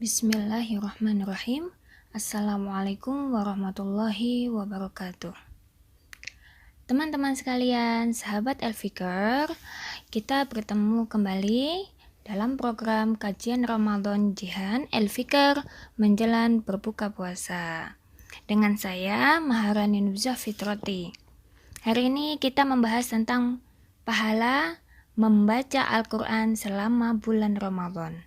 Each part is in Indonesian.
Bismillahirrahmanirrahim. Assalamualaikum warahmatullahi wabarakatuh. Teman-teman sekalian, sahabat Elfikar, kita bertemu kembali dalam program kajian Ramadan Jihan Elfikar menjelang berbuka puasa. Dengan saya, Maharani Nubzah Fitrati. Hari ini kita membahas tentang pahala membaca Al-Quran selama bulan Ramadan.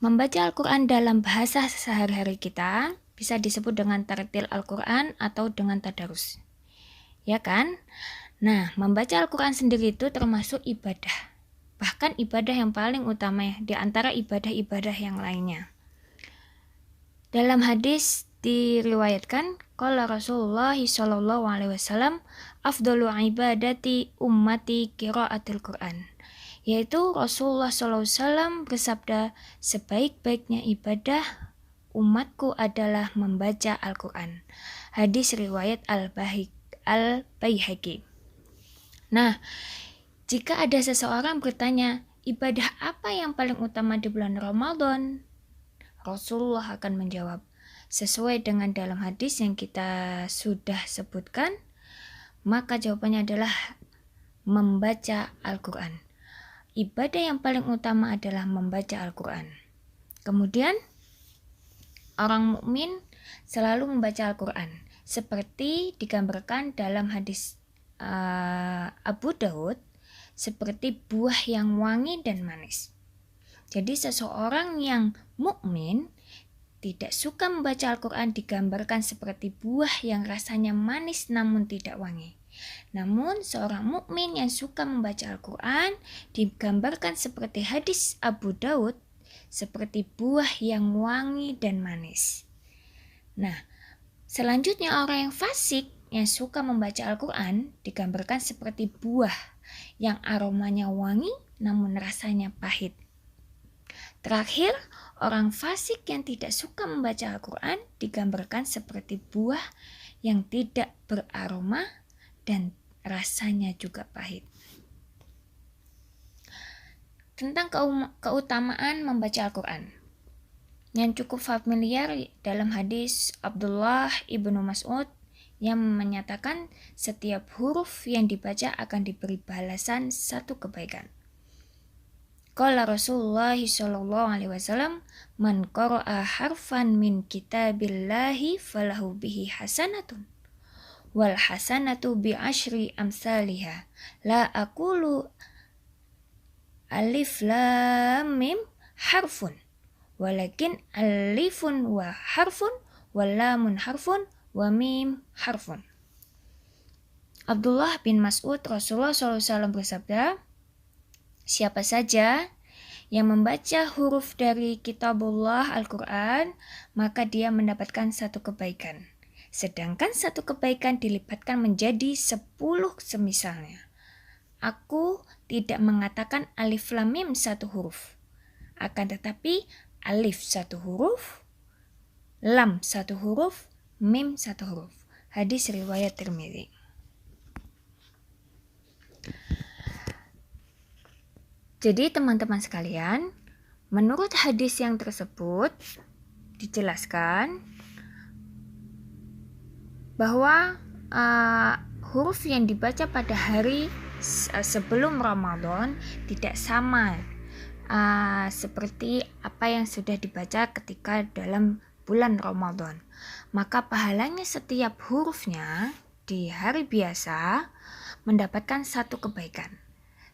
Membaca Al-Quran dalam bahasa sehari-hari kita bisa disebut dengan tartil Al-Quran atau dengan tadarus. Ya kan? Nah, membaca Al-Quran sendiri itu termasuk ibadah. Bahkan ibadah yang paling utama di antara ibadah-ibadah yang lainnya. Dalam hadis diriwayatkan, qala Rasulullah sallallahu alaihi wasallam, afdalu ibadati ummati qiraatul Quran. Yaitu Rasulullah SAW bersabda, sebaik-baiknya ibadah umatku adalah membaca Al-Quran. Hadis riwayat Al-Baihaqi. Nah, jika ada seseorang bertanya, ibadah apa yang paling utama di bulan Ramadan? Rasulullah akan menjawab, sesuai dengan dalam hadis yang kita sudah sebutkan, maka jawabannya adalah membaca Al-Quran. Ibadah yang paling utama adalah membaca Al-Quran. Kemudian, orang mukmin selalu membaca Al-Quran, seperti digambarkan dalam hadis Abu Daud, seperti buah yang wangi dan manis. Jadi seseorang yang mukmin tidak suka membaca Al-Quran digambarkan seperti buah yang rasanya manis namun tidak wangi. Namun seorang mukmin yang suka membaca Al-Quran digambarkan seperti hadis Abu Daud, seperti buah yang wangi dan manis. Nah, selanjutnya orang yang fasik yang suka membaca Al-Quran digambarkan seperti buah yang aromanya wangi namun rasanya pahit. Terakhir, orang fasik yang tidak suka membaca Al-Quran digambarkan seperti buah yang tidak beraroma dan rasanya juga pahit. Tentang keutamaan membaca Al-Quran yang cukup familiar dalam hadis Abdullah ibnu Mas'ud yang menyatakan setiap huruf yang dibaca akan diberi balasan satu kebaikan. Qala Rasulullah sallallahu alaihi wasallam, man qara'a harfan min kitabillahi falahu bihi hasanatun wal hasanatu bi asyri amsalihha. La aqulu alif lam mim harfun, walakin alifun wa harfun wa lamun harfun wa mim harfun. Abdullah bin Mas'ud, Rasulullah SAW bersabda, siapa saja yang membaca huruf dari kitabullah Al-Quran, maka dia mendapatkan satu kebaikan. Sedangkan satu kebaikan dilipatkan menjadi 10 semisalnya. Aku tidak mengatakan alif lam mim satu huruf. Akan tetapi alif satu huruf, lam satu huruf, mim satu huruf. Hadis riwayat Tirmidzi. Jadi teman-teman sekalian, menurut hadis yang tersebut dijelaskan bahwa huruf yang dibaca pada hari sebelum Ramadan tidak sama seperti apa yang sudah dibaca ketika dalam bulan Ramadan. Maka pahalanya setiap hurufnya di hari biasa mendapatkan satu kebaikan.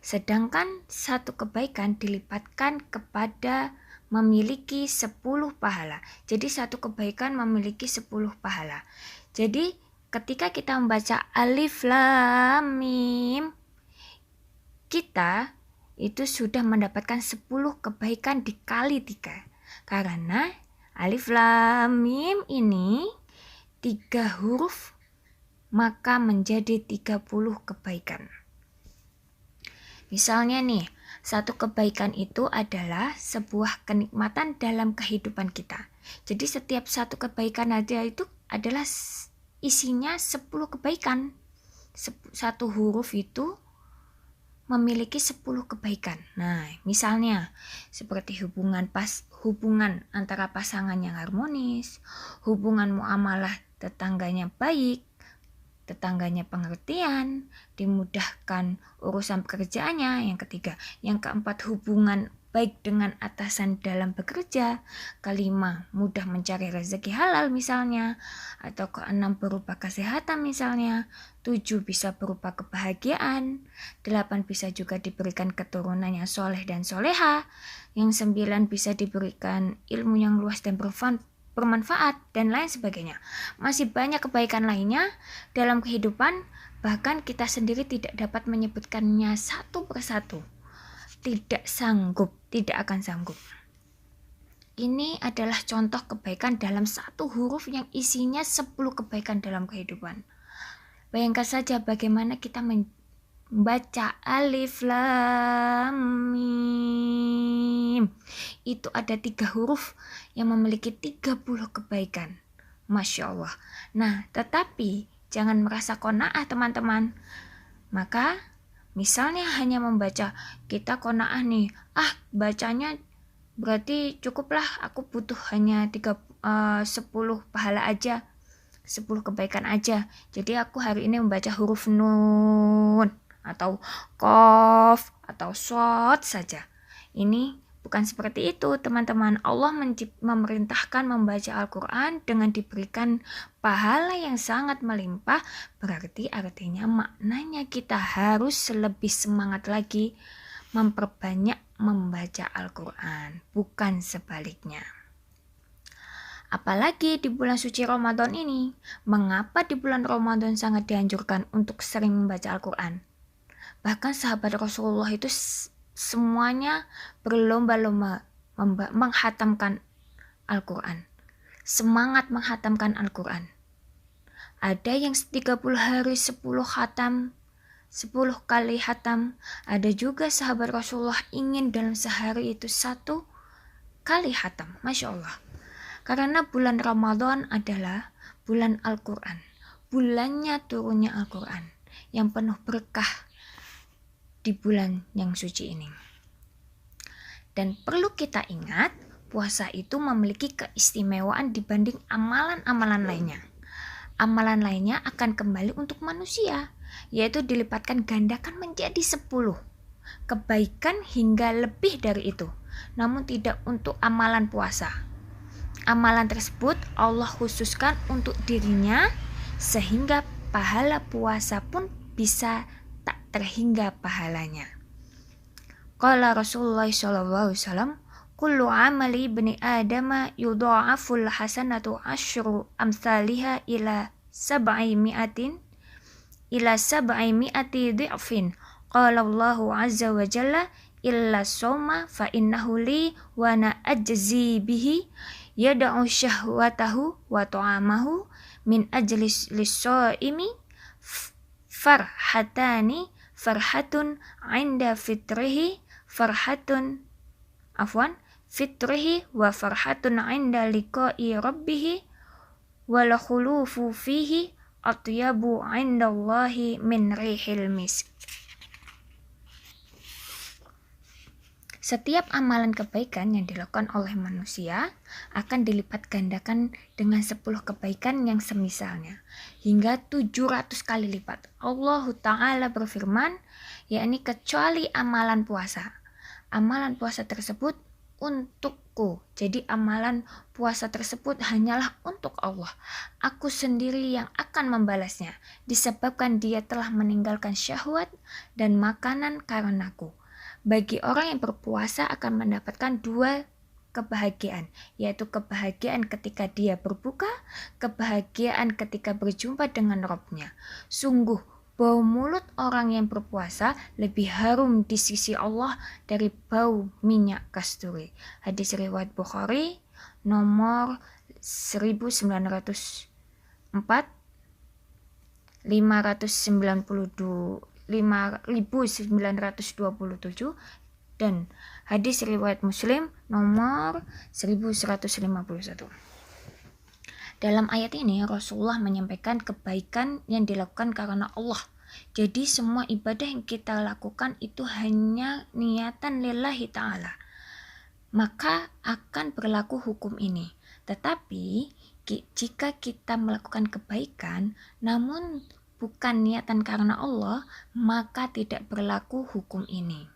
Sedangkan satu kebaikan dilipatkan kepada memiliki 10 pahala. Jadi satu kebaikan memiliki 10 pahala. Jadi ketika kita membaca alif lam mim, kita itu sudah mendapatkan 10 kebaikan dikali 3. Karena alif lam mim ini 3 huruf maka menjadi 30 kebaikan. Misalnya nih, satu kebaikan itu adalah sebuah kenikmatan dalam kehidupan kita. Jadi setiap satu kebaikan aja itu adalah isinya 10 kebaikan. Satu huruf itu memiliki 10 kebaikan. Nah, misalnya seperti hubungan antara pasangan yang harmonis, hubungan muamalah tetangganya baik, tetangganya pengertian, dimudahkan urusan pekerjaannya. Yang ketiga, yang keempat, hubungan baik dengan atasan dalam bekerja. Kelima, mudah mencari rezeki halal misalnya. Atau keenam, berupa kesehatan misalnya. 7, bisa berupa kebahagiaan. 8, bisa juga diberikan keturunan yang soleh dan soleha. Yang 9, bisa diberikan ilmu yang luas dan bermanfaat, dan lain sebagainya. Masih banyak kebaikan lainnya dalam kehidupan, bahkan kita sendiri tidak dapat menyebutkannya satu persatu. Tidak akan sanggup. Ini adalah contoh kebaikan dalam satu huruf yang isinya 10 kebaikan dalam kehidupan. Bayangkan saja bagaimana kita membaca alif lam mim. Itu ada 3 huruf yang memiliki 30 kebaikan. Masya Allah. Nah, tetapi jangan merasa qanaah teman-teman. Maka misalnya hanya membaca, kita qanaah nih, bacanya berarti cukuplah, aku butuh hanya 10 pahala aja, 10 kebaikan aja. Jadi aku hari ini membaca huruf nun atau qaf atau shad saja. Ini bukan seperti itu teman-teman. Allah memerintahkan membaca Al-Quran dengan diberikan pahala yang sangat melimpah. Berarti artinya maknanya kita harus lebih semangat lagi memperbanyak membaca Al-Quran, bukan sebaliknya. Apalagi di bulan suci Ramadan ini. Mengapa di bulan Ramadan sangat dianjurkan untuk sering membaca Al-Quran? Bahkan sahabat Rasulullah itu semuanya berlomba-lomba menghatamkan Al-Quran. Semangat menghatamkan Al-Quran. Ada yang 30 hari 10 khatam, 10 kali khatam. Ada juga sahabat Rasulullah ingin dalam sehari itu 1 kali khatam. Masya Allah. Karena bulan Ramadan adalah bulan Al-Quran. Bulannya turunnya Al-Quran yang penuh berkah di bulan yang suci ini. Dan perlu kita ingat, puasa itu memiliki keistimewaan dibanding amalan-amalan lainnya. Amalan lainnya akan kembali untuk manusia, yaitu dilipatkan gandakan menjadi 10 kebaikan hingga lebih dari itu. Namun tidak untuk amalan puasa. Amalan tersebut Allah khususkan untuk dirinya, sehingga pahala puasa pun bisa tak terhingga pahalanya. Qala Rasulullah SAW, kullu amali ibni adama yudha'aful hasanatu asyru amthaliha ila sab'i mi'ati dhi'fin. Qala Allahu azza wa jalla, illa sawma fa innahu li wa ana ajzi bihi yada'u syahwatahu wa ta'amahu min ajlis lis-shaimi farhatun 'inda fitrihi wa farhatun 'inda liqa'i rabbih wal khulufu fihi atyabu 'indallahi min rihil misk. Setiap amalan kebaikan yang dilakukan oleh manusia akan dilipat gandakan dengan 10 kebaikan yang semisalnya, hingga 700 kali lipat. Allah Ta'ala berfirman, yakni kecuali amalan puasa. Amalan puasa tersebut untukku. Jadi amalan puasa tersebut hanyalah untuk Allah. Aku sendiri yang akan membalasnya, disebabkan dia telah meninggalkan syahwat dan makanan karenaku. Bagi orang yang berpuasa akan mendapatkan 2 kebahagiaan, yaitu kebahagiaan ketika dia berbuka, kebahagiaan ketika berjumpa dengan Rabb-nya. Sungguh, bau mulut orang yang berpuasa lebih harum di sisi Allah dari bau minyak kasturi. Hadis riwayat Bukhari nomor 1904, 5927, dan hadis riwayat Muslim nomor 1151. Dalam ayat ini Rasulullah menyampaikan kebaikan yang dilakukan karena Allah. Jadi semua ibadah yang kita lakukan itu hanya niatan lillahi ta'ala. maka akan berlaku hukum ini. Tetapi jika kita melakukan kebaikan namun bukan niatan karena Allah, maka tidak berlaku hukum ini.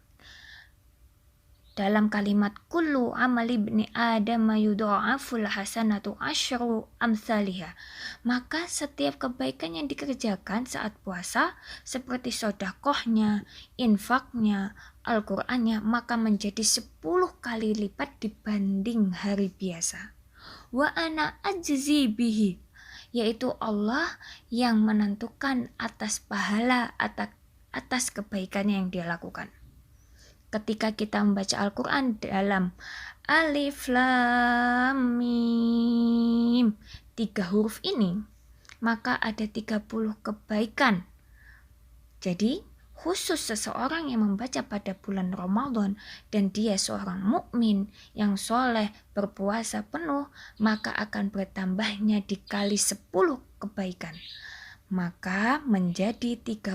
Dalam kalimat kullu amali ibni adam yudha'aful hasanatu asyru amsalihha, maka setiap kebaikan yang dikerjakan saat puasa seperti sedekahnya, infaknya, Al-Qur'annya, maka menjadi 10 kali lipat dibanding hari biasa. Wa ana ajzi bihi, yaitu Allah yang menentukan atas pahala atas kebaikannya yang dia lakukan. Ketika kita membaca Al-Quran dalam Alif Lam Mim 3 huruf ini, maka ada 30 kebaikan. Jadi khusus seseorang yang membaca pada bulan Ramadan dan dia seorang mukmin yang soleh berpuasa penuh, maka akan bertambahnya dikali 10 kebaikan. Maka menjadi 30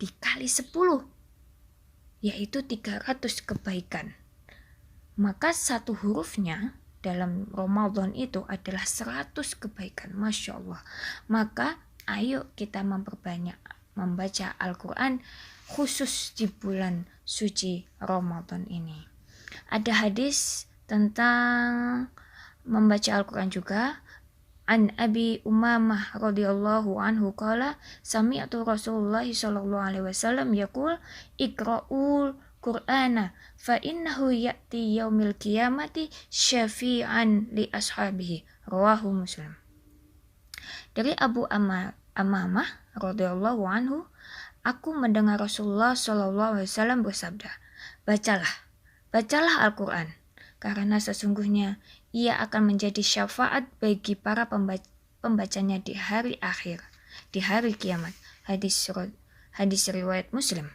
dikali 10, yaitu 300 kebaikan. Maka satu hurufnya dalam Ramadan itu adalah 100 kebaikan. Masya Allah. Maka ayo kita memperbanyak membaca Al-Quran khusus di bulan suci Ramadan ini. Ada hadis tentang membaca Al-Quran juga. An Abi Umamah radhiyallahu anhu qala sami'tu Rasulullah sallallahu alaihi wasallam yaqul iqra'ul Qur'ana fa innahu ya'ti yaumil qiyamati syafi'an li ashabihi, rawahu Muslim. Dari Abu Umamah radhiyallahu anhu, aku mendengar Rasulullah sallallahu alaihi wasallam bersabda, bacalah Al-Qur'an, karena sesungguhnya ia akan menjadi syafaat bagi para pembacanya di hari akhir, di hari kiamat. Hadis riwayat Muslim.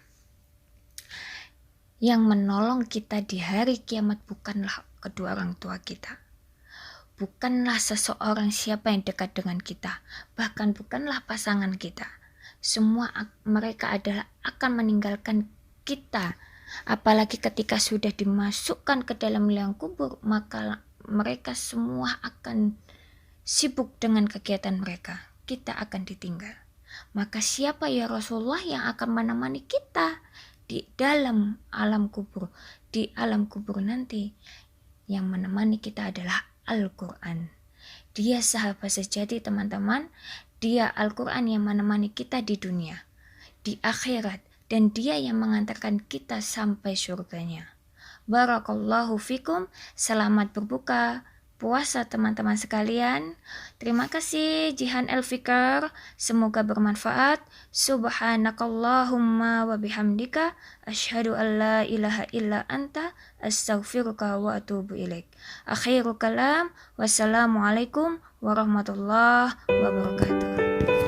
Yang menolong kita di hari kiamat bukanlah kedua orang tua kita, bukanlah seseorang siapa yang dekat dengan kita, bahkan bukanlah pasangan kita. Semua mereka akan meninggalkan kita. Apalagi ketika sudah dimasukkan ke dalam liang kubur, maka mereka semua akan sibuk dengan kegiatan mereka. Kita akan ditinggal. Maka siapa ya Rasulullah yang akan menemani kita di dalam alam kubur? Di alam kubur nanti yang menemani kita adalah Al-Quran. Dia sahabat sejati, teman-teman. Dia Al-Quran yang menemani kita di dunia, di akhirat, dan dia yang mengantarkan kita sampai surganya. Barakallahu fikum. Selamat berbuka puasa teman-teman sekalian. Terima kasih Jihan El-Fikr. Semoga bermanfaat. Subhanakallahumma wa bihamdika asyhadu an la ilaha illa anta astaghfiruka wa atubu ilaik. Akhirul kalam. Wassalamualaikum warahmatullahi wabarakatuh.